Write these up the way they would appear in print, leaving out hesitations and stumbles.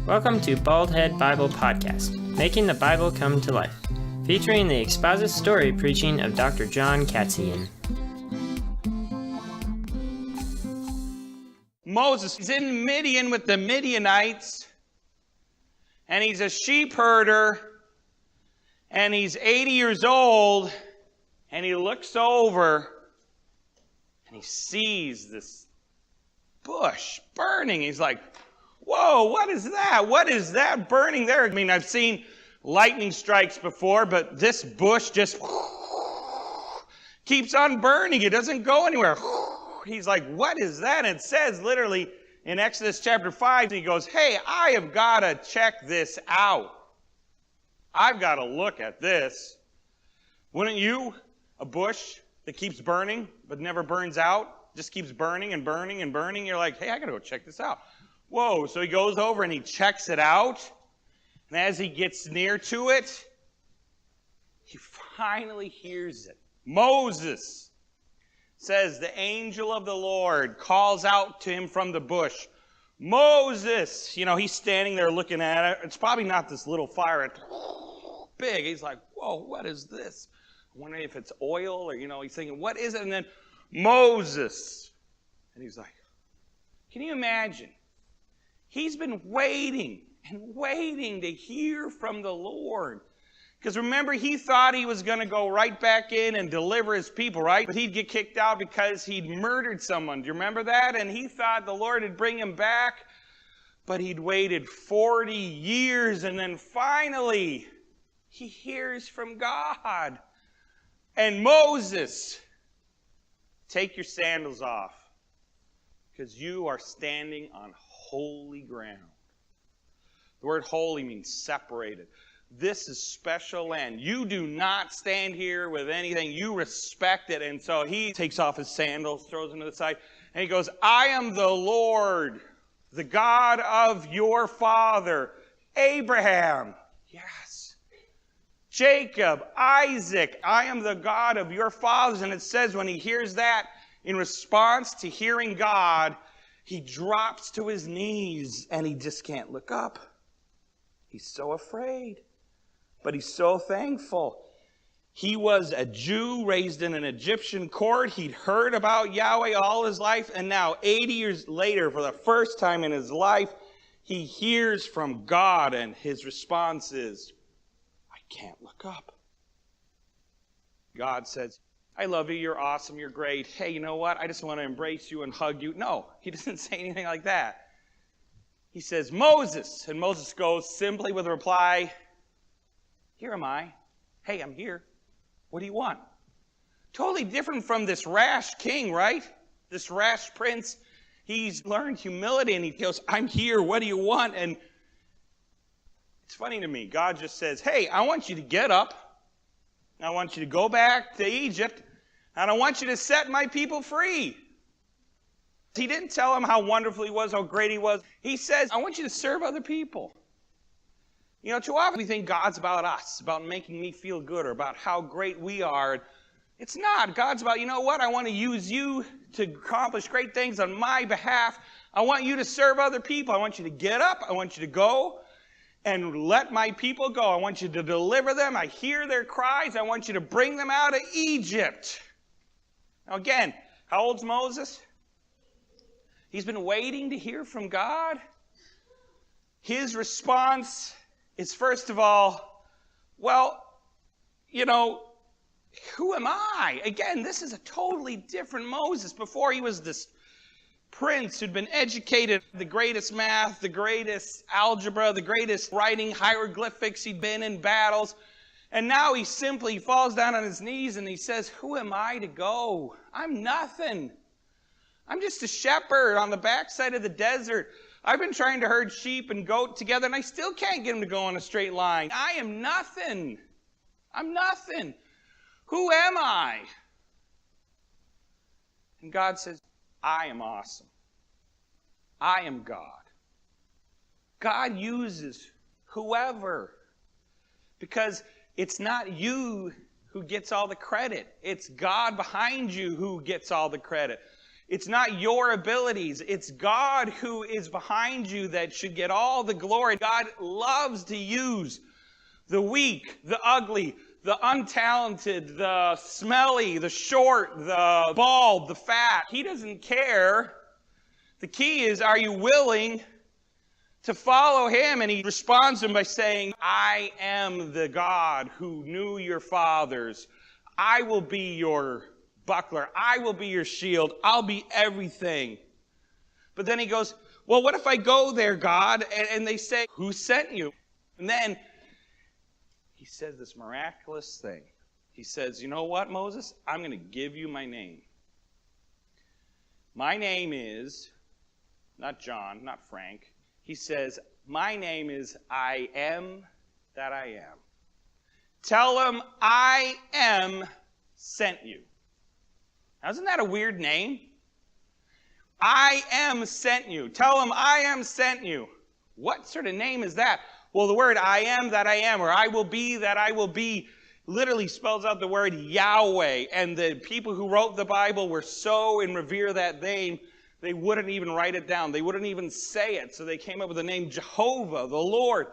Welcome to Baldhead Bible Podcast, making the Bible come to life, featuring the exposit story preaching of Dr. John Katzian. Moses is in Midian with the Midianites, and he's a sheep herder, and he's 80 years old, and he looks over, and he sees this bush burning. He's like, whoa, what is that? What is that burning there? I mean, I've seen lightning strikes before, but this bush just keeps on burning. It doesn't go anywhere. He's like, what is that? And it says literally in Exodus chapter 5, he goes, hey, I have got to check this out. I've got to look at this. Wouldn't you? A bush that keeps burning but never burns out, just keeps burning and burning and burning. You're like, hey, I got to go check this out. Whoa, so he goes over and he checks it out. And as he gets near to it, he finally hears it. Moses says, the angel of the Lord calls out to him from the bush, Moses! You know, he's standing there looking at it. It's probably not this little fire. It's big. He's like, whoa, what is this? I'm wondering if it's oil or, he's thinking, what is it? And then Moses. And he's like, can you imagine? He's been waiting and waiting to hear from the Lord. Because remember, he thought he was going to go right back in and deliver his people, right? But he'd get kicked out because he'd murdered someone. Do you remember that? And he thought the Lord would bring him back. But he'd waited 40 years, and then finally, he hears from God. And Moses, take your sandals off, because you are standing on holy ground. The word holy means separated. This is special land. You do not stand here with anything. You respect it. And so he takes off his sandals, throws them to the side, and he goes, I am the Lord, the God of your father, Abraham. Yes. Jacob, Isaac, I am the God of your fathers. And it says when he hears that, in response to hearing God, he drops to his knees and he just can't look up. He's so afraid, but he's so thankful. He was a Jew raised in an Egyptian court. He'd heard about Yahweh all his life, and now 80 years later, for the first time in his life, he hears from God, and his response is, I can't look up. God says, I love you, you're awesome, you're great. Hey, you know what? I just want to embrace you and hug you. No, he doesn't say anything like that. He says, Moses. And Moses goes simply with a reply, here am I. Hey, I'm here. What do you want? Totally different from this rash king, right? This rash prince. He's learned humility and he goes, I'm here. What do you want? And it's funny to me. God just says, hey, I want you to get up. I want you to go back to Egypt. And I want you to set my people free. He didn't tell him how wonderful he was, how great he was. He says, I want you to serve other people. Too often we think God's about us, about making me feel good, or about how great we are. It's not. God's about, you know what? I want to use you to accomplish great things on my behalf. I want you to serve other people. I want you to get up. I want you to go and let my people go. I want you to deliver them. I hear their cries. I want you to bring them out of Egypt. Now again, how old's Moses? He's been waiting to hear from God. His response is, first of all, well, who am I? Again, this is a totally different Moses. Before he was this prince who'd been educated, the greatest math, the greatest algebra, the greatest writing hieroglyphics. He'd been in battles. And now he simply falls down on his knees and he says, who am I to go? I'm nothing. I'm just a shepherd on the backside of the desert. I've been trying to herd sheep and goat together, and I still can't get them to go on a straight line. I am nothing. I'm nothing. Who am I? And God says, I am awesome. I am God. God uses whoever, because it's not you who gets all the credit. It's God behind you who gets all the credit. It's not your abilities. It's God who is behind you that should get all the glory. God loves to use the weak, the ugly, the untalented, the smelly, the short, the bald, the fat. He doesn't care. The key is, are you willing to follow him? And he responds to him by saying, I am the God who knew your fathers. I will be your buckler. I will be your shield. I'll be everything. But then he goes, well, what if I go there, God? And they say, who sent you? And then he says this miraculous thing. He says, you know what, Moses? I'm going to give you my name. My name is, not John, not Frank. He says, my name is I am that I am. Tell him I am sent you. Now, isn't that a weird name? I am sent you. Tell him I am sent you. What sort of name is that? Well, the word I am that I am, or I will be that I will be, literally spells out the word Yahweh. And the people who wrote the Bible were so in revere that name, they wouldn't even write it down. They wouldn't even say it. So they came up with the name Jehovah, the Lord.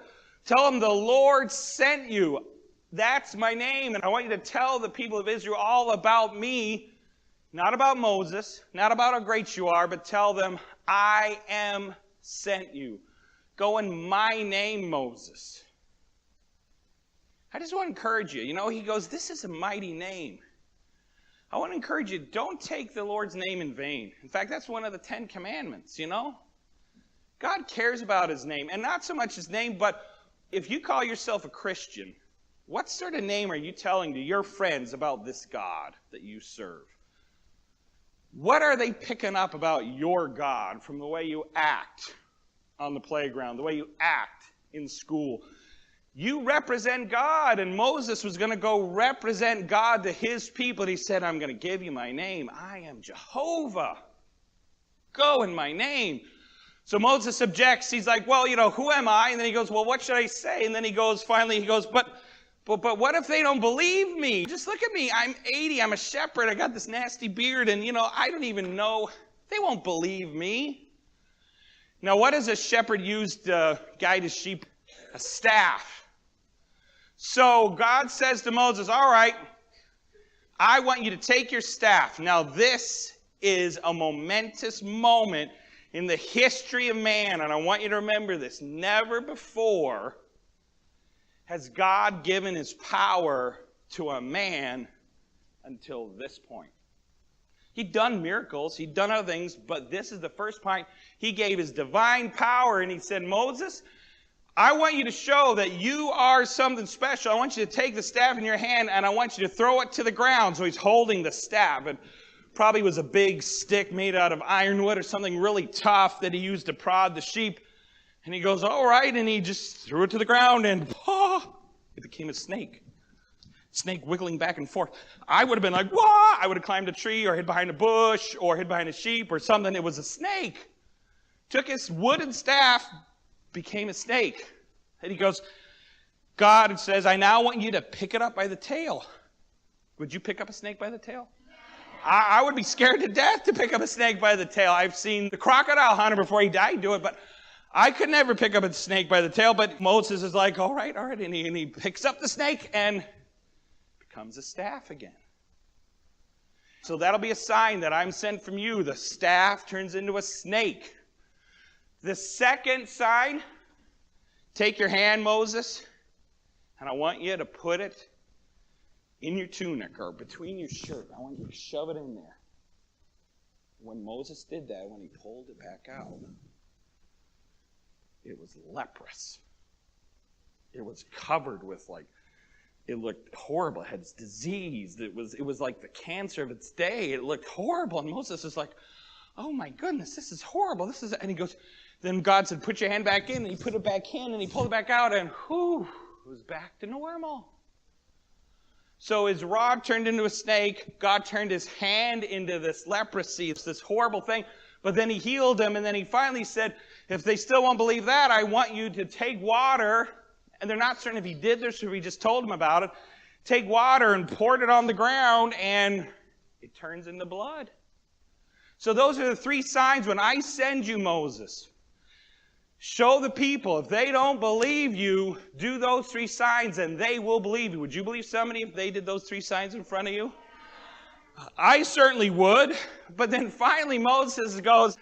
Tell them the Lord sent you. That's my name. And I want you to tell the people of Israel all about me. Not about Moses, not about how great you are, but tell them, I am sent you. Go in my name, Moses. I just want to encourage you. You know, he goes, this is a mighty name. I want to encourage you, don't take the Lord's name in vain. In fact, that's one of the 10 commandments, you know. God cares about his name, and not so much his name, but if you call yourself a Christian, what sort of name are you telling to your friends about this God that you serve? What are they picking up about your God from the way you act on the playground, the way you act in school? You represent God, and Moses was going to go represent God to his people. And he said, I'm going to give you my name. I am Jehovah. Go in my name. So Moses objects. He's like, well, you know, who am I? And then he goes, well, what should I say? And then he goes, but what if they don't believe me? Just look at me. I'm 80. I'm a shepherd. I got this nasty beard. And, you know, I don't even know. They won't believe me. Now, what does a shepherd use to guide his sheep? A staff. So God says to Moses, all right, I want you to take your staff. Now, this is a momentous moment in the history of man. And I want you to remember this. Never before has God given his power to a man until this point. He'd done miracles, he'd done other things, but this is the first point. He gave his divine power, and he said, Moses, I want you to show that you are something special. I want you to take the staff in your hand, and I want you to throw it to the ground. So he's holding the staff. It probably was a big stick made out of ironwood or something really tough that he used to prod the sheep. And he goes, all right, and he just threw it to the ground, and it became a snake. Snake wiggling back and forth. I would have been like, wah! I would have climbed a tree or hid behind a bush or hid behind a sheep or something. It was a snake. Took his wooden staff, became a snake. And he goes, God says, I now want you to pick it up by the tail. Would you pick up a snake by the tail? I would be scared to death to pick up a snake by the tail. I've seen the crocodile hunter before he died do it, but I could never pick up a snake by the tail. But Moses is like, all right. And he picks up the snake and becomes a staff again. So that'll be a sign that I'm sent from you. The staff turns into a snake. The second sign, take your hand, Moses, and I want you to put it in your tunic or between your shirt. I want you to shove it in there. When Moses did that, when he pulled it back out, it was leprous. It was covered with it looked horrible. It had disease. It was like the cancer of its day. It looked horrible. And Moses is like, oh my goodness, this is horrible. And he goes, then God said, put your hand back in. And he put it back in and he pulled it back out and it was back to normal. So his rod turned into a snake. God turned his hand into this leprosy. It's this horrible thing. But then he healed him. And then he finally said, if they still won't believe that, I want you to take water. And they're not certain if he did this or if he just told them about it. Take water and pour it on the ground and it turns into blood. So those are the 3 signs when I send you, Moses. Show the people. If they don't believe you, do those 3 signs and they will believe you. Would you believe somebody if they did those 3 signs in front of you? I certainly would. But then finally Moses goes,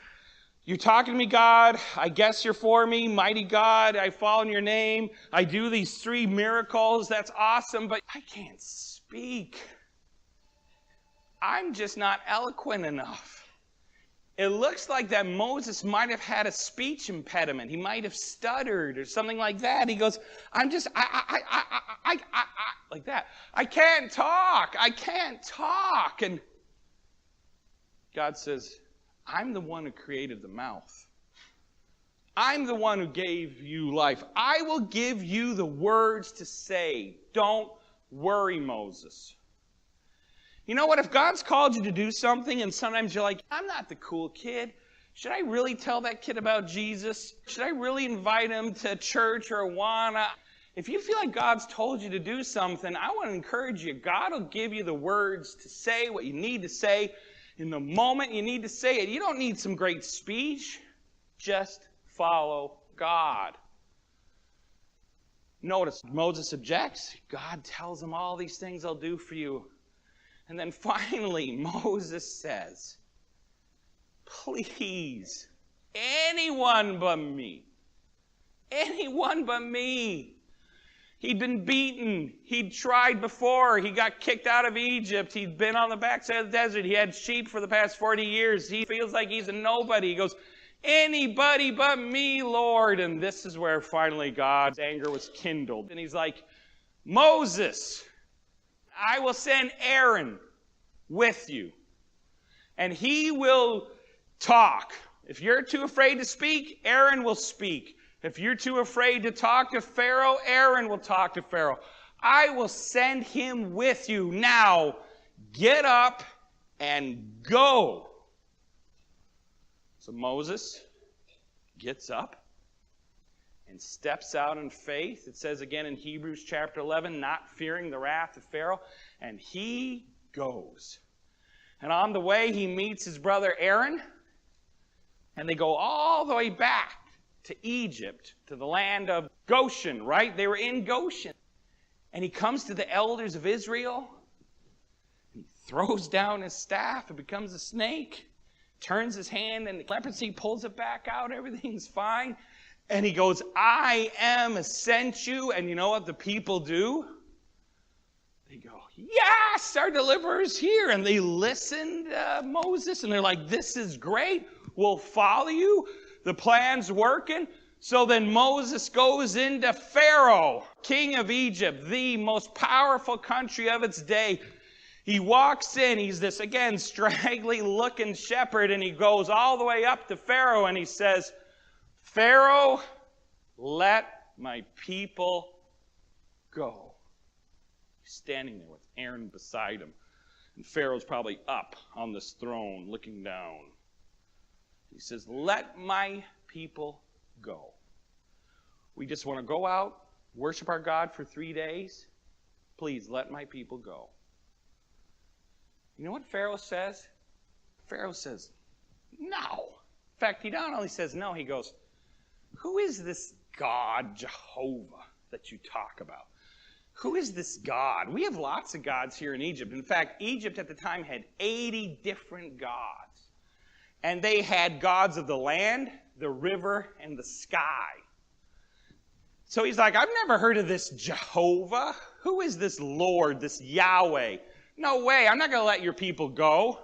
"You're talking to me, God. I guess you're for me. Mighty God, I fall in your name. I do these 3 miracles. That's awesome, but I can't speak. I'm just not eloquent enough." It looks like that Moses might have had a speech impediment. He might have stuttered or something like that. He goes, like that. I can't talk. I can't talk. And God says, I'm the one who created the mouth. I'm the one who gave you life. I will give you the words to say. Don't worry, Moses. You know what? If God's called you to do something and sometimes you're like, I'm not the cool kid. Should I really tell that kid about Jesus? Should I really invite him to church or Awana? If you feel like God's told you to do something, I want to encourage you. God will give you the words to say what you need to say in the moment you need to say it. You don't need some great speech. Just follow God. Notice Moses objects. God tells him all these things I'll do for you. And then finally, Moses says, please, anyone but me. Anyone but me. He'd been beaten. He'd tried before. He got kicked out of Egypt. He'd been on the backside of the desert. He had sheep for the past 40 years. He feels like he's a nobody. He goes, anybody but me, Lord. And this is where finally God's anger was kindled. And he's like, Moses, I will send Aaron with you, and he will talk. If you're too afraid to speak, Aaron will speak. If you're too afraid to talk to Pharaoh, Aaron will talk to Pharaoh. I will send him with you. Now, get up and go. So Moses gets up and steps out in faith. It says again in Hebrews chapter 11, not fearing the wrath of Pharaoh. And he goes. And on the way, he meets his brother Aaron. And they go all the way back to Egypt, to the land of Goshen, right? They were in Goshen. And he comes to the elders of Israel. He throws down his staff. It becomes a snake. Turns his hand and the leprosy pulls it back out. Everything's fine. And he goes, I am sent you. And you know what the people do? They go, yes, our deliverer's here. And they listen to Moses. And they're like, this is great. We'll follow you. The plan's working. So then Moses goes into Pharaoh, king of Egypt, the most powerful country of its day. He walks in. He's this, again, straggly-looking shepherd. And he goes all the way up to Pharaoh. And he says, Pharaoh, let my people go. He's standing there with Aaron beside him. And Pharaoh's probably up on this throne looking down. He says, let my people go. We just want to go out, worship our God for 3 days. Please let my people go. You know what Pharaoh says? Pharaoh says, no. In fact, he not only says no, he goes, who is this God, Jehovah, that you talk about? Who is this God? We have lots of gods here in Egypt. In fact, Egypt at the time had 80 different gods. And they had gods of the land, the river, and the sky. So he's like, I've never heard of this Jehovah. Who is this Lord, this Yahweh? No way, I'm not going to let your people go.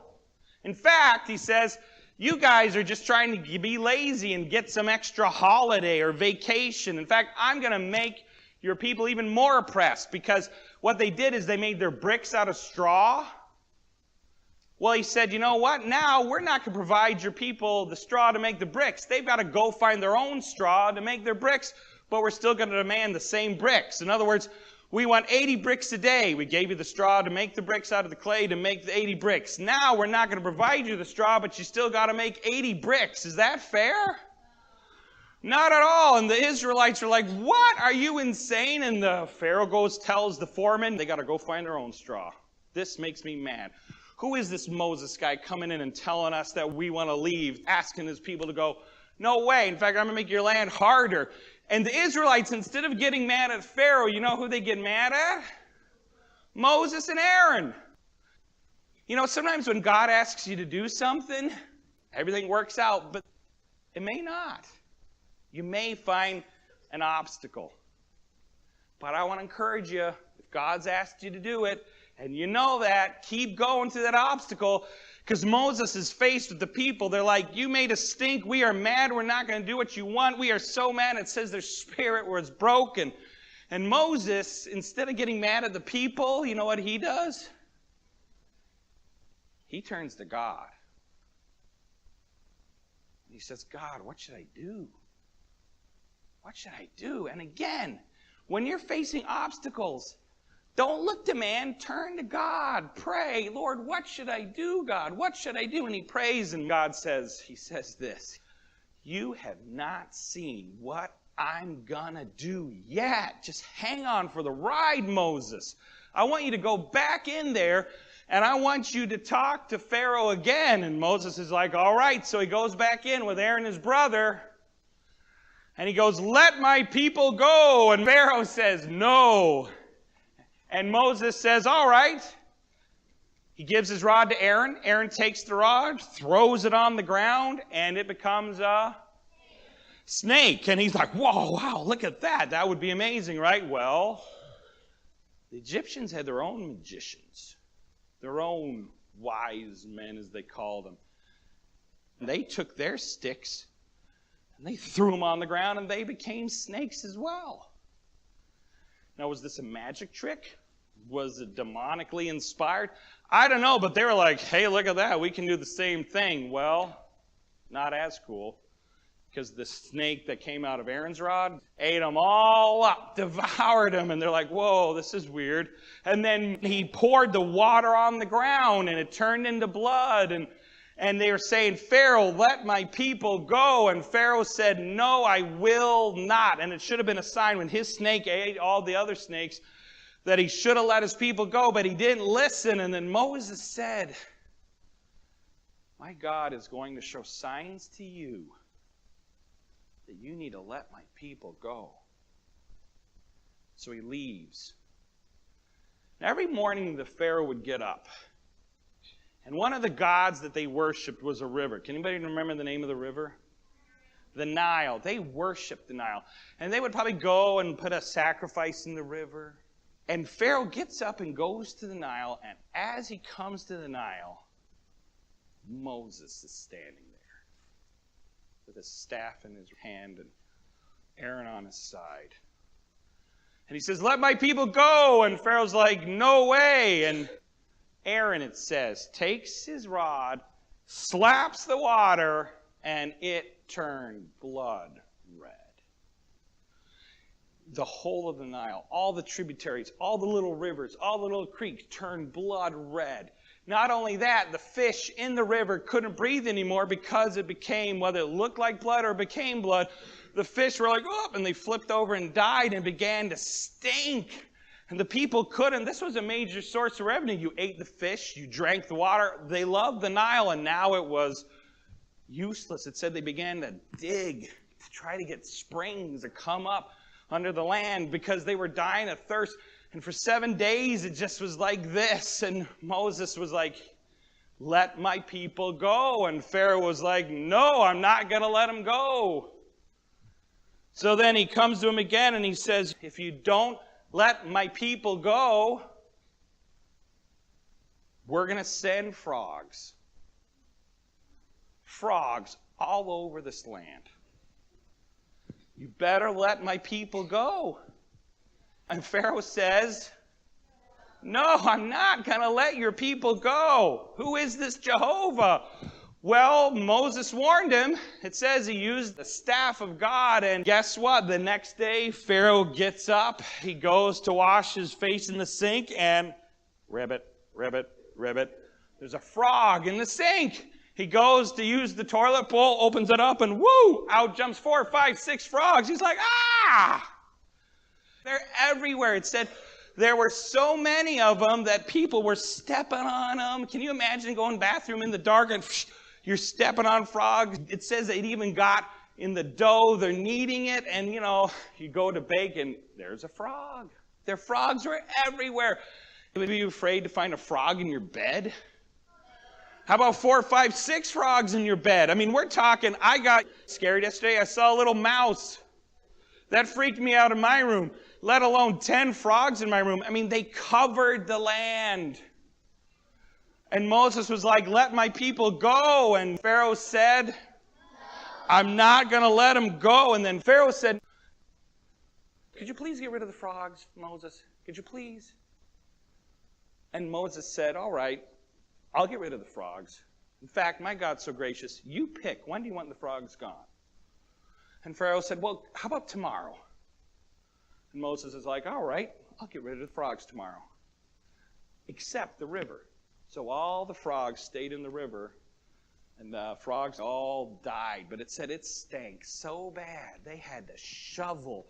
In fact, he says, you guys are just trying to be lazy and get some extra holiday or vacation. In fact, I'm going to make your people even more oppressed because what they did is they made their bricks out of straw. Well, he said, you know what? Now we're not going to provide your people the straw to make the bricks. They've got to go find their own straw to make their bricks, but we're still going to demand the same bricks. In other words, we want 80 bricks a day. We gave you the straw to make the bricks out of the clay to make the 80 bricks. Now we're not going to provide you the straw, but you still got to make 80 bricks. Is that fair? Not at all. And the Israelites are like, what? Are you insane? And the Pharaoh tells the foreman, they got to go find their own straw. This makes me mad. Who is this Moses guy coming in and telling us that we want to leave, asking his people to go? No way. In fact, I'm going to make your land harder. And the Israelites, instead of getting mad at Pharaoh, you know who they get mad at? Moses and Aaron. You know, sometimes when God asks you to do something, everything works out, but it may not. You may find an obstacle. But I want to encourage you, if God's asked you to do it, and you know that, keep going to that obstacle, because Moses is faced with the people. They're like, you made us stink. We are mad. We're not going to do what you want. We are so mad. It says their spirit was broken. And Moses, instead of getting mad at the people, you know what he does? He turns to God. And he says, God, what should I do? What should I do? And again, when you're facing obstacles, don't look to man, turn to God. Pray, Lord, what should I do, God? What should I do? And he prays, and God says, he says this, you have not seen what I'm gonna do yet. Just hang on for the ride, Moses. I want you to go back in there, and I want you to talk to Pharaoh again. And Moses is like, all right. So he goes back in with Aaron, his brother, and he goes, let my people go. And Pharaoh says, no. And Moses says, all right. He gives his rod to Aaron. Aaron takes the rod, throws it on the ground, and it becomes a snake. And he's like, whoa, wow, look at that. That would be amazing, right? Well, the Egyptians had their own magicians, their own wise men, as they called them. And they took their sticks, and they threw them on the ground, and they became snakes as well. Now, was this a magic trick? Was it demonically inspired? I don't know, but they were like, hey, look at that. We can do the same thing. Well, not as cool, because the snake that came out of Aaron's rod ate them all up, devoured them, and they're like, whoa, this is weird. And then he poured the water on the ground, and it turned into blood, and they were saying, Pharaoh, let my people go. And Pharaoh said, no, I will not. And it should have been a sign when his snake ate all the other snakes that he should have let his people go, but he didn't listen. And then Moses said, my God is going to show signs to you that you need to let my people go. So he leaves. Now, every morning the Pharaoh would get up. And one of the gods that they worshipped was a river. Can anybody remember the name of the river? The Nile. They worshipped the Nile. And they would probably go and put a sacrifice in the river. And Pharaoh gets up and goes to the Nile. And as he comes to the Nile, Moses is standing there with his staff in his hand and Aaron on his side. And he says, let my people go. And Pharaoh's like, no way. And Aaron, it says, takes his rod, slaps the water, and it turned blood red. The whole of the Nile, all the tributaries, all the little rivers, all the little creeks turned blood red. Not only that, the fish in the river couldn't breathe anymore because it became, whether it looked like blood or became blood, the fish were like, oh, and they flipped over and died and began to stink. And the people couldn't. This was a major source of revenue. You ate the fish, you drank the water. They loved the Nile, and now it was useless. It said they began to dig to try to get springs to come up under the land because they were dying of thirst. And for 7 days, it just was like this. And Moses was like, let my people go. And Pharaoh was like, no, I'm not going to let them go. So then he comes to him again, and he says, if you don't let my people go, we're going to send frogs. Frogs all over this land. You better let my people go. And Pharaoh says, no, I'm not going to let your people go. Who is this Jehovah? Well, Moses warned him. It says he used the staff of God. And guess what? The next day, Pharaoh gets up. He goes to wash his face in the sink. And ribbit, ribbit, ribbit. There's a frog in the sink. He goes to use the toilet bowl, opens it up, and whoo! Out jumps 4, 5, 6 frogs. He's like, ah! They're everywhere. It said There were so many of them that people were stepping on them. Can you imagine going to the bathroom in the dark and you're stepping on frogs? It says it even got in the dough. They're kneading it, and you go to bake and there's a frog. Their frogs were everywhere. Would you be afraid to find a frog in your bed? How about 4, 5, 6 frogs in your bed? I mean, we're talking, I got scared yesterday. I saw a little mouse. That freaked me out in my room, let alone 10 frogs in my room. I mean, they covered the land. And Moses was like, let my people go. And Pharaoh said, I'm not going to let them go. And then Pharaoh said, could you please get rid of the frogs, Moses? Could you please? And Moses said, all right, I'll get rid of the frogs. In fact, my God's so gracious, you pick. When do you want the frogs gone? And Pharaoh said, well, how about tomorrow? And Moses is like, all right, I'll get rid of the frogs tomorrow. Except the river. So all the frogs stayed in the river, and the frogs all died. But it said it stank so bad, they had to shovel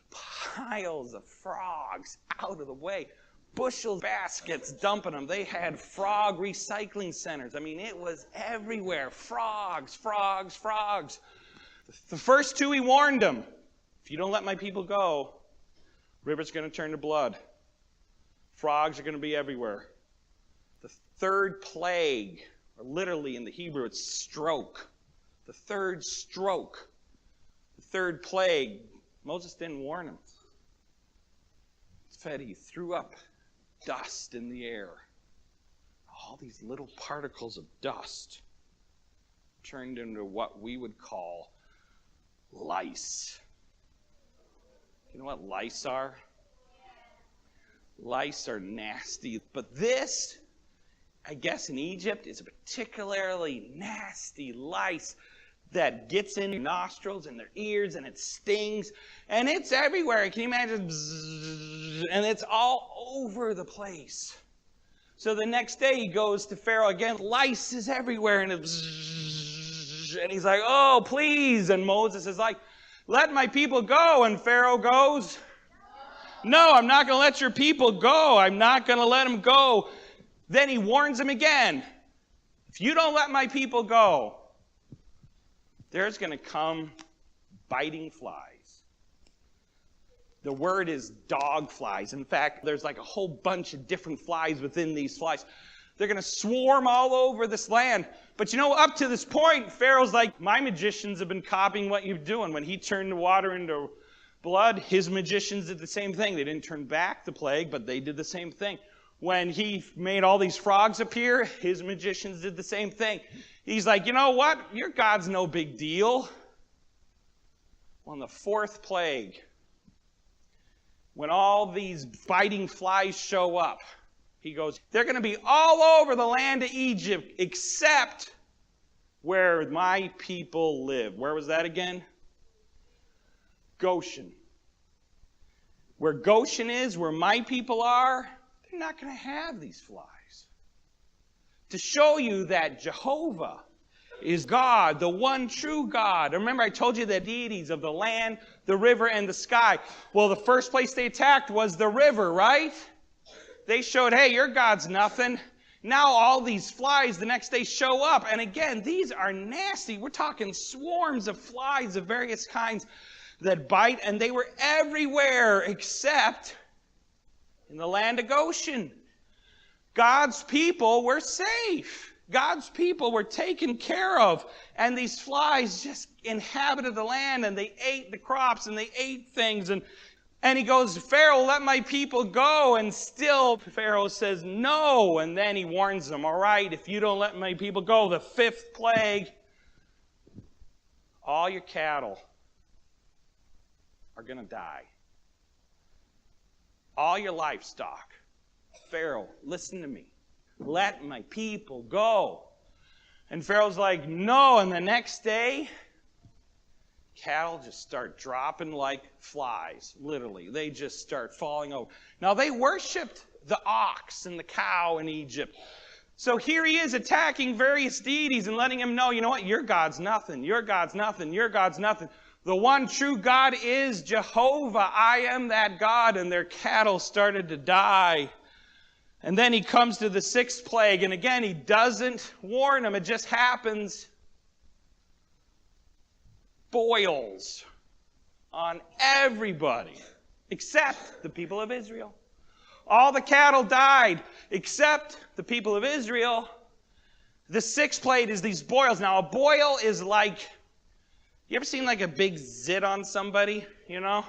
piles of frogs out of the way. Bushel baskets dumping them. They had frog recycling centers. I mean, it was everywhere. Frogs, frogs, frogs. The first 2, he warned them. If you don't let my people go, river's going to turn to blood. Frogs are going to be everywhere. The 3rd plague, or literally in the Hebrew, it's stroke. The 3rd stroke. The 3rd plague. Moses didn't warn him. Instead, he threw up dust in the air. All these little particles of dust turned into what we would call lice. You know what lice are? Lice are nasty. But this, I guess in Egypt, is a particularly nasty lice that gets in your nostrils and their ears, and it stings, and it's everywhere. Can you imagine? And it's all over the place. So the next day he goes to Pharaoh again. Lice is everywhere, and he's like, oh, please. And Moses is like, let my people go. And Pharaoh goes, no, I'm not going to let your people go. I'm not going to let them go. Then he warns them again. If you don't let my people go, there's going to come biting flies. The word is dog flies. In fact, there's like a whole bunch of different flies within these flies. They're going to swarm all over this land. But up to this point, Pharaoh's like, my magicians have been copying what you're doing. When he turned the water into blood, his magicians did the same thing. They didn't turn back the plague, but they did the same thing. When he made all these frogs appear, his magicians did the same thing. He's like, you know what? Your God's no big deal. Well, in the 4th plague, when all these biting flies show up, he goes, they're going to be all over the land of Egypt except where my people live. Where was that again? Goshen. Where Goshen is, where my people are, they're not going to have these flies. To show you that Jehovah is God, the one true God. Remember, I told you the deities of the land, the river, and the sky. Well, the first place they attacked was the river, right? They showed, hey, your God's nothing. Now all these flies the next day show up. And again, these are nasty. We're talking swarms of flies of various kinds that bite. And they were everywhere except in the land of Goshen. God's people were safe. God's people were taken care of. And these flies just inhabited the land, and they ate the crops, and they ate things. And he goes, Pharaoh, let my people go. And still Pharaoh says no. And then he warns them, all right, if you don't let my people go, the 5th plague, all your cattle are going to die. All your livestock. Pharaoh, listen to me. Let my people go. And Pharaoh's like, no. And the next day, cattle just start dropping like flies, literally. They just start falling over. Now, they worshipped the ox and the cow in Egypt. So here he is attacking various deities and letting them know, you know what, your God's nothing, your God's nothing, your God's nothing. The one true God is Jehovah. I am that God. And their cattle started to die. And then he comes to the 6th plague. And again, he doesn't warn them. It just happens. Boils on everybody except the people of Israel. All the cattle died except the people of Israel. The 6th plague is these boils. Now, a boil is like, you ever seen like a big zit on somebody, you know?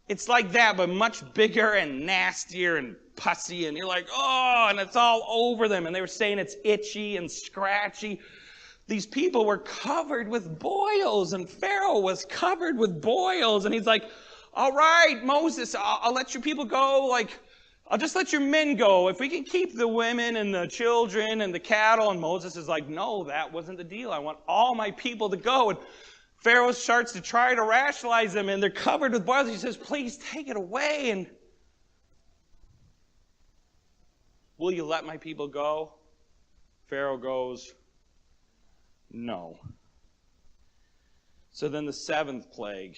It's like that, but much bigger and nastier and pussy, and you're like, oh, and it's all over them. And they were saying it's itchy and scratchy. These people were covered with boils, and Pharaoh was covered with boils. And he's like, all right, Moses, I'll let your people go. Like, I'll just let your men go. If we can keep the women and the children and the cattle. And Moses is like, no, that wasn't the deal. I want all my people to go. And Pharaoh starts to try to rationalize them, and they're covered with boils. He says, please take it away. And will you let my people go? Pharaoh goes, no. So then the 7th plague.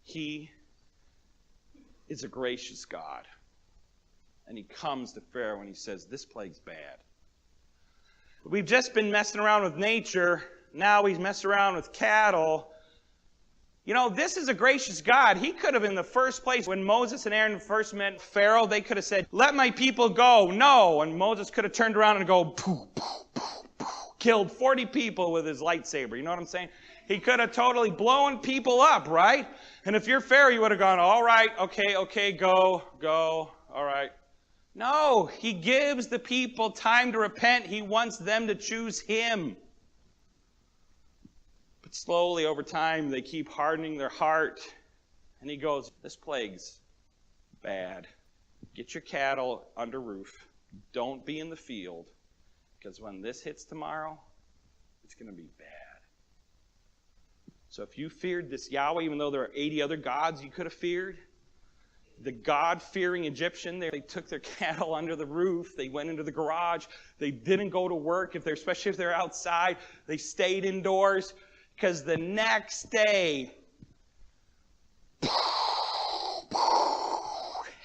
He is a gracious God. And he comes to Pharaoh and he says, this plague's bad. We've just been messing around with nature. Now he's messed around with cattle. You know, this is a gracious God. He could have, in the first place, when Moses and Aaron first met Pharaoh, they could have said, let my people go. No. And Moses could have turned around and go, poof, poof, poof, poof, killed 40 people with his lightsaber. You know what I'm saying? He could have totally blown people up, right? And if you're Pharaoh, you would have gone, all right, okay, go, all right. No, he gives the people time to repent. He wants them to choose him. But slowly over time, they keep hardening their heart. And he goes, this plague's bad. Get your cattle under roof. Don't be in the field. Because when this hits tomorrow, it's going to be bad. So if you feared this Yahweh, even though there are 80 other gods you could have feared, the God-fearing Egyptian, they took their cattle under the roof. They went into the garage. They didn't go to work, especially if they're outside. They stayed indoors. Because the next day,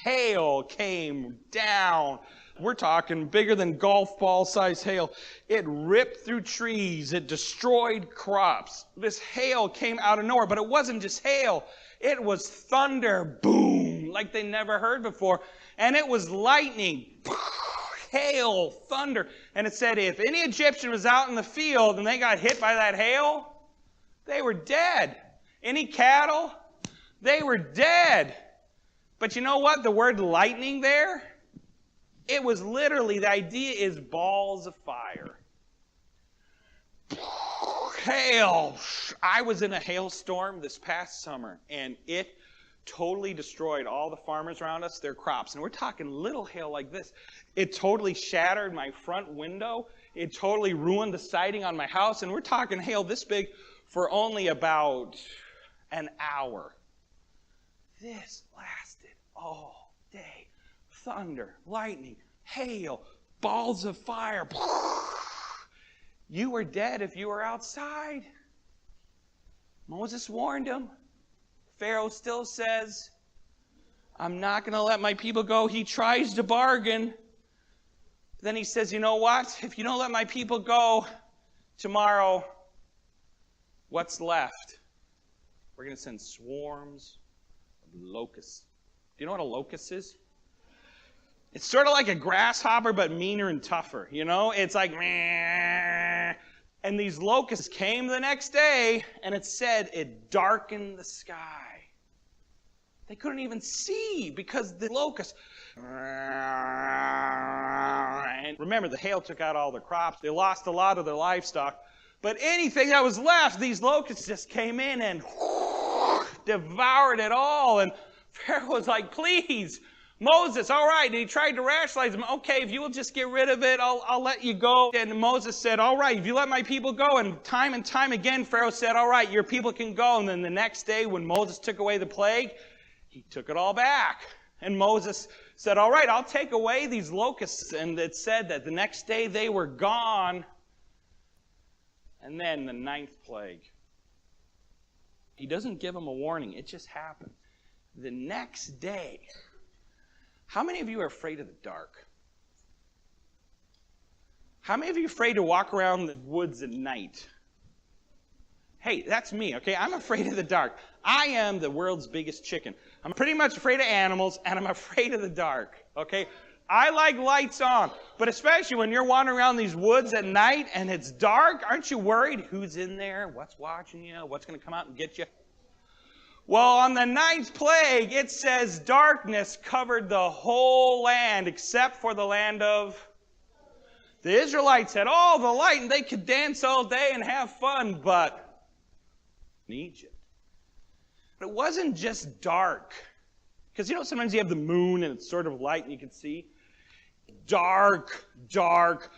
hail came down. We're talking bigger than golf ball size hail. It ripped through trees. It destroyed crops. This hail came out of nowhere, but it wasn't just hail. It was thunder, boom, like they never heard before. And it was lightning, hail, thunder. And it said if any Egyptian was out in the field and they got hit by that hail, they were dead. Any cattle, they were dead. But you know what? The word lightning there, it was literally, the idea is balls of fire. Hail. I was in a hailstorm this past summer, and it totally destroyed all the farmers around us, their crops. And we're talking little hail like this. It totally shattered my front window. It totally ruined the siding on my house. And we're talking hail this big for only about an hour. This lasted all day. Thunder, lightning, hail, balls of fire. You were dead if you were outside. Moses warned him. Pharaoh still says, I'm not going to let my people go. He tries to bargain. Then he says, you know what? If you don't let my people go tomorrow, what's left? We're going to send swarms of locusts. Do you know what a locust is? It's sort of like a grasshopper, but meaner and tougher, you know? It's like, meh. And these locusts came the next day, and it said it darkened the sky. They couldn't even see because the locusts. And remember, the hail took out all the crops. They lost a lot of their livestock. But anything that was left, these locusts just came in and devoured it all. And Pharaoh was like, please, Moses, all right. And he tried to rationalize him. Okay, if you will just get rid of it, I'll let you go. And Moses said, all right, if you let my people go. And time again, Pharaoh said, all right, your people can go. And then the next day when Moses took away the plague, he took it all back. And Moses said, all right, I'll take away these locusts. And it said that the next day they were gone. And then the 9th plague. He doesn't give them a warning. It just happened. The next day, how many of you are afraid of the dark? How many of you are afraid to walk around the woods at night? Hey, that's me, okay? I'm afraid of the dark. I am the world's biggest chicken. I'm pretty much afraid of animals, and I'm afraid of the dark, okay? I like lights on, but especially when you're wandering around these woods at night and it's dark, aren't you worried? Who's in there? What's watching you? What's going to come out and get you? Well, on the 9th plague, it says darkness covered the whole land except for the land of... The Israelites had all the light and they could dance all day and have fun, but in Egypt. But it wasn't just dark. Because sometimes you have the moon and it's sort of light and you can see. Dark, dark,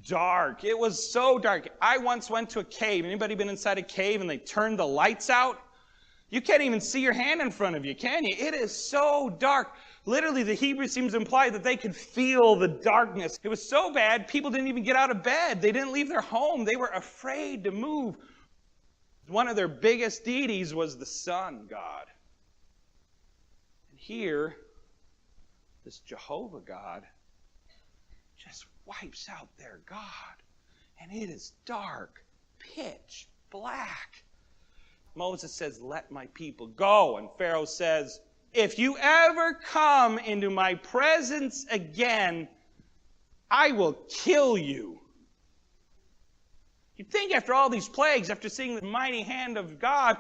dark. It was so dark. I once went to a cave. Anybody been inside a cave and they turned the lights out? You can't even see your hand in front of you, can you? It is so dark. Literally, the Hebrew seems to imply that they could feel the darkness. It was so bad, people didn't even get out of bed. They didn't leave their home. They were afraid to move. One of their biggest deities was the sun god. And here, this Jehovah God just wipes out their God. And it is dark, pitch black. Moses says, "Let my people go." And Pharaoh says, "If you ever come into my presence again, I will kill you." You'd think after all these plagues, after seeing the mighty hand of God,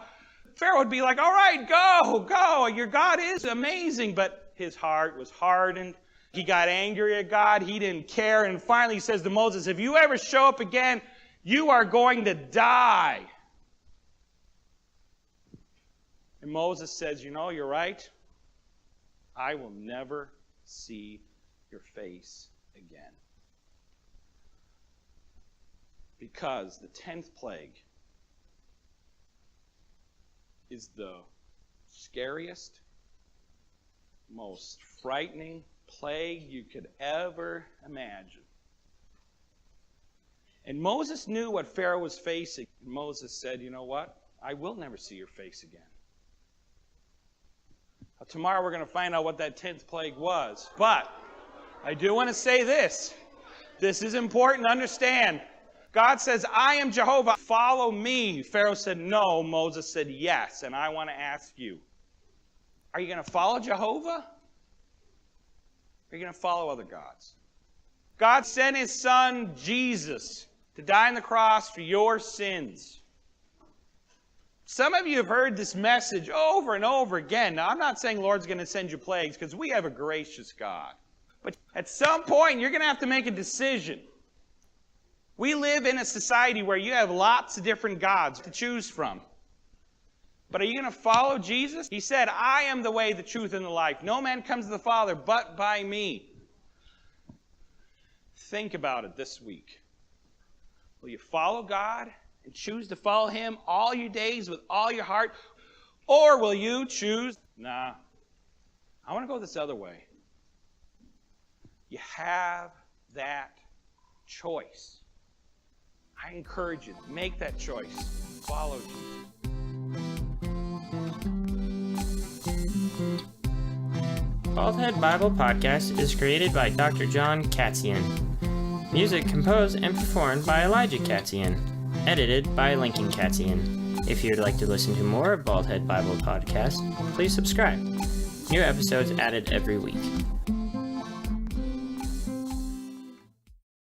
Pharaoh would be like, "All right, go. Your God is amazing." But his heart was hardened. He got angry at God. He didn't care. And finally he says to Moses, "If you ever show up again, you are going to die." And Moses says, "You're right. I will never see your face again." Because the 10th plague is the scariest, most frightening plague you could ever imagine. And Moses knew what Pharaoh was facing. Moses said, "You know what? I will never see your face again." Tomorrow we're going to find out what that 10th plague was. But I do want to say this. This is important to understand. God says, "I am Jehovah. Follow me." Pharaoh said no. Moses said yes. And I want to ask you, are you going to follow Jehovah? Or are you going to follow other gods? God sent his son, Jesus, to die on the cross for your sins. Some of you have heard this message over and over again. Now, I'm not saying the Lord's going to send you plagues, because we have a gracious God. But at some point, you're going to have to make a decision. We live in a society where you have lots of different gods to choose from. But are you going to follow Jesus? He said, "I am the way, the truth, and the life. No man comes to the Father but by me." Think about it this week. Will you follow God and choose to follow him all your days with all your heart? Or will you choose, nah, I want to go this other way? You have that choice. I encourage you to make that choice. Follow Jesus. Baldhead Bible Podcast is created by Dr. John Katzian. Music composed and performed by Elijah Katzian. Edited by Lincoln Katzian. If you'd like to listen to more of Baldhead Bible Podcast, please subscribe. New episodes added every week.